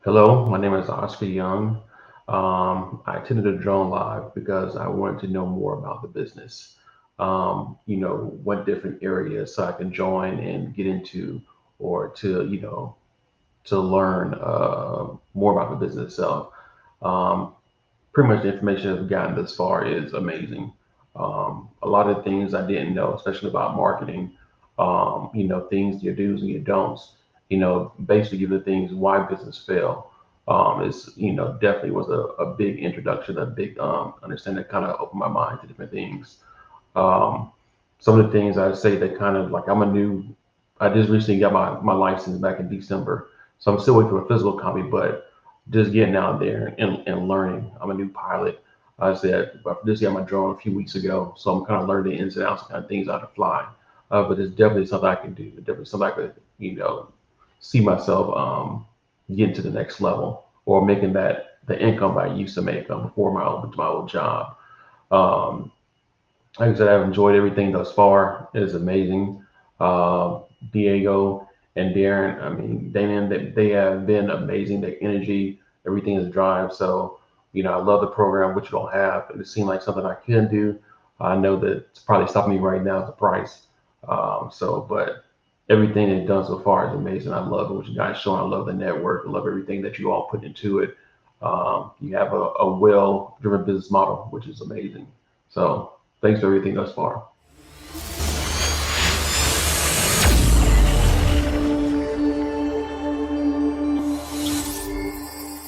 Hello, my name is Oscar Young. I attended a drone live because I wanted to know more about the business. What different areas so I can join and get into, or to learn more about the business itself. Um, Pretty much the information I've gotten thus far is amazing. A lot of things I didn't know, especially about marketing. Things your do's and your don'ts. Basically give the things why business fail. Is definitely was a big introduction, a big understanding that kind of opened my mind to different things. Um, some of the things I say that kind of like I just recently got my license back in December. So I'm still waiting for a physical copy, but just getting out there and learning. I'm a new pilot. I said, I just got my drone a few weeks ago. So I'm kind of learning the ins and outs, kind of things how to fly. But it's definitely something I can do. Definitely something I could, see myself getting to the next level or making that the income I used to make before my old job. Um, like I said, I've enjoyed everything thus far. It is amazing. Uh, Diego and Darren, I mean, Damien, they have been amazing. Their energy, everything is drive. So, I love the program, which you don't have. It seemed like something I can do. I know that it's probably stopping me right now is the price. But everything they've done so far is amazing. I love it, what you guys showing. I love the network. I love everything that you all put into it. You have a well-driven business model, which is amazing. So, thanks for everything thus far.